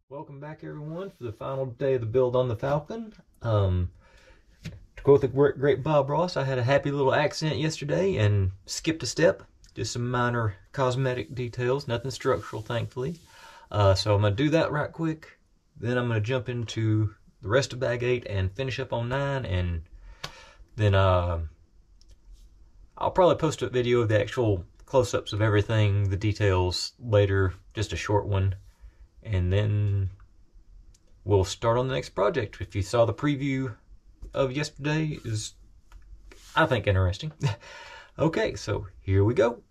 Welcome back, everyone, for the final day of the build on the Falcon. To quote the great Bob Ross, I had a happy little accident yesterday and skipped a step. Just some minor cosmetic details, nothing structural, thankfully. So I'm going to do that right quick. Then I'm going to jump into the rest of Bag 8 and finish up on 9. And then I'll probably post a video of the actual close-ups of everything, the details later, just a short one. And then we'll start on the next project. If you saw the preview of yesterday, is I think interesting. Okay, so here we go.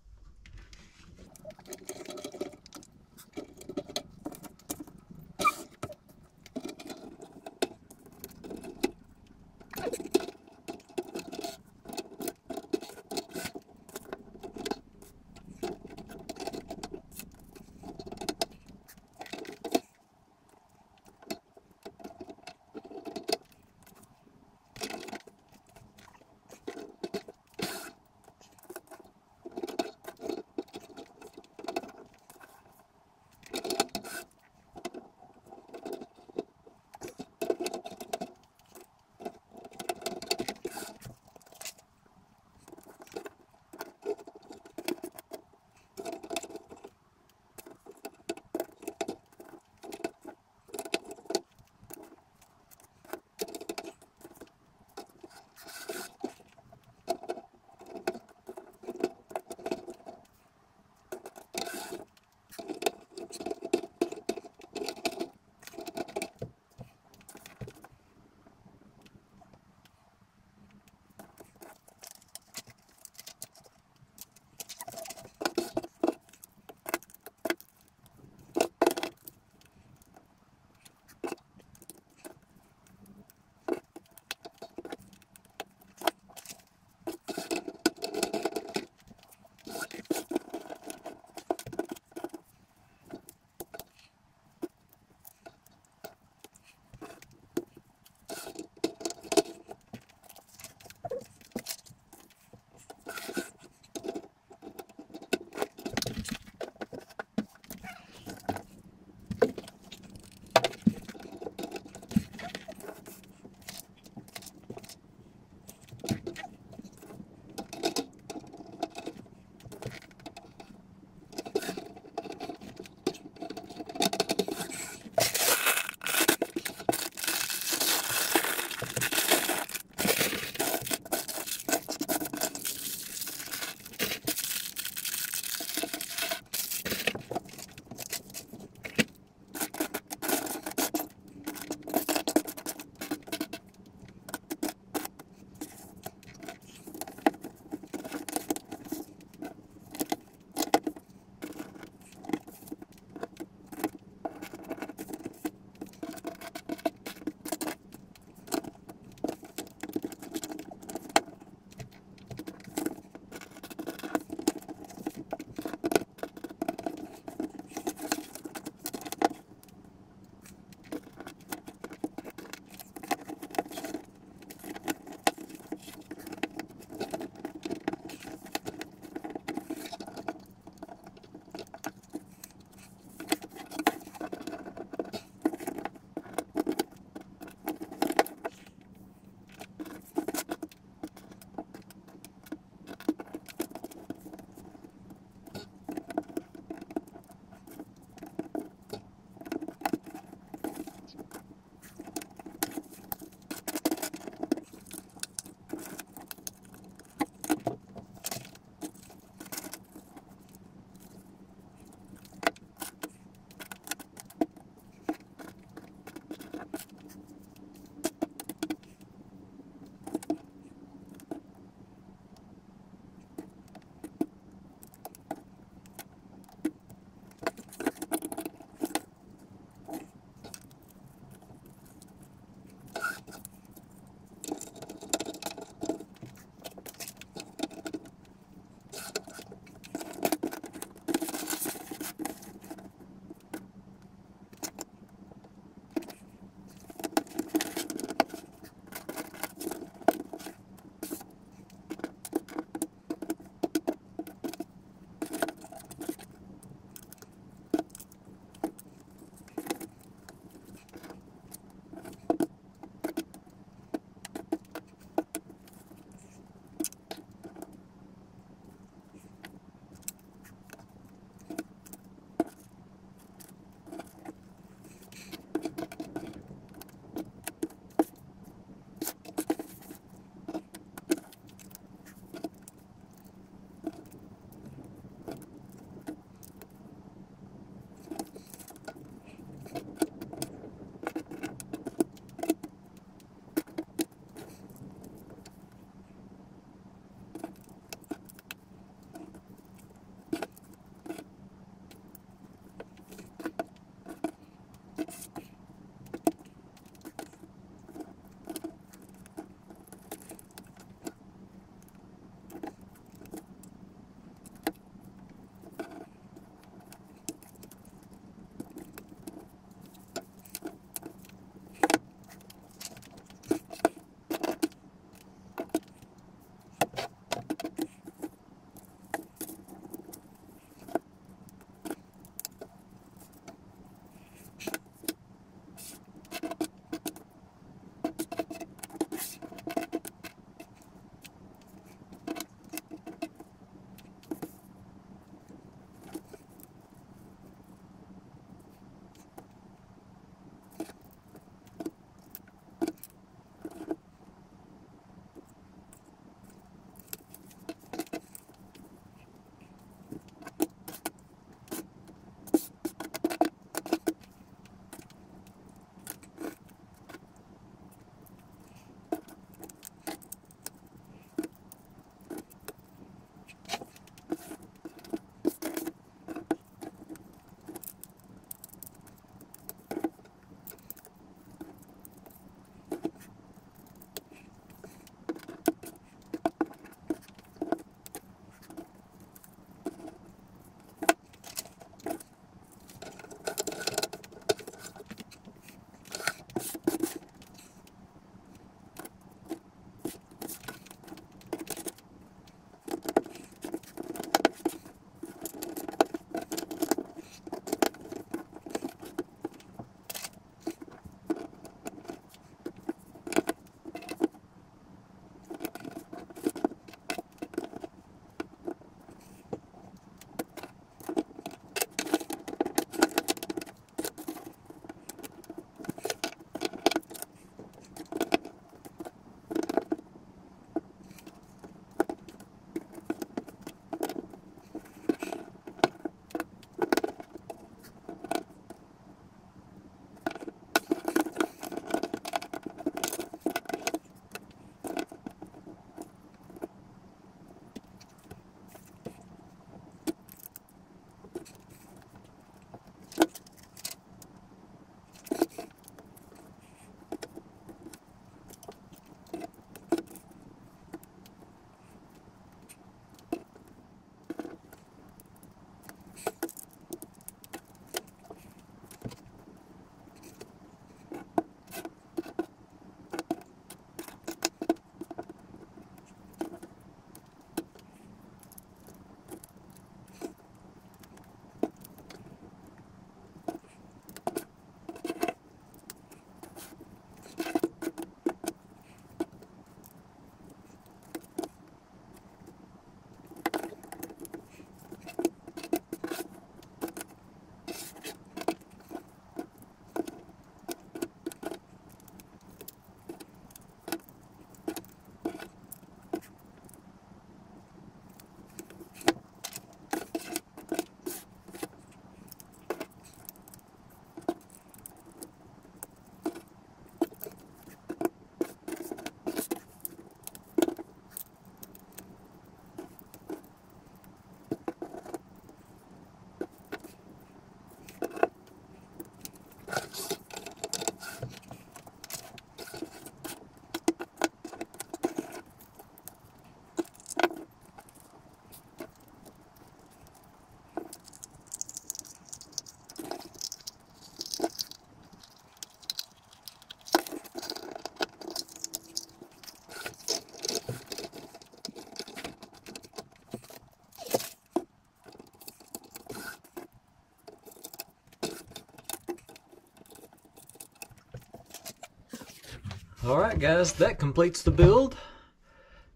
Alright guys, that completes the build.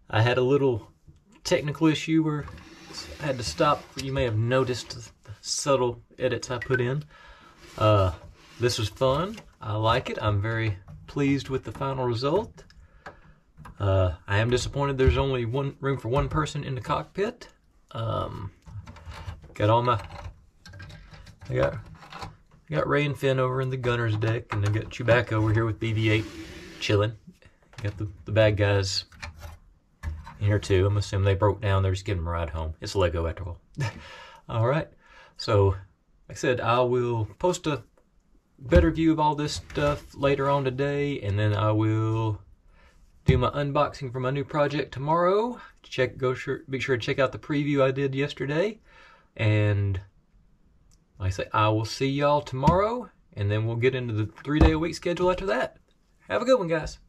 I had a little technical issue where I had to stop. You may have noticed the subtle edits I put in. This was fun. I like it. I'm very pleased with the final result. I am disappointed there's only room for one person in the cockpit. Got all my... I got Ray and Finn over in the gunner's deck, and I got Chewbacca over here with BB-8 chilling. Got the bad guys in here too. I'm assuming they broke down. They're just getting them a ride home. It's Lego after all. Alright, so like I said, I will post a better view of all this stuff later on today, and then I will do my unboxing for my new project tomorrow. Be sure to check out the preview I did yesterday, and like I say, I will see y'all tomorrow, and then we'll get into the 3-day-a-week schedule after that. Have a good one, guys.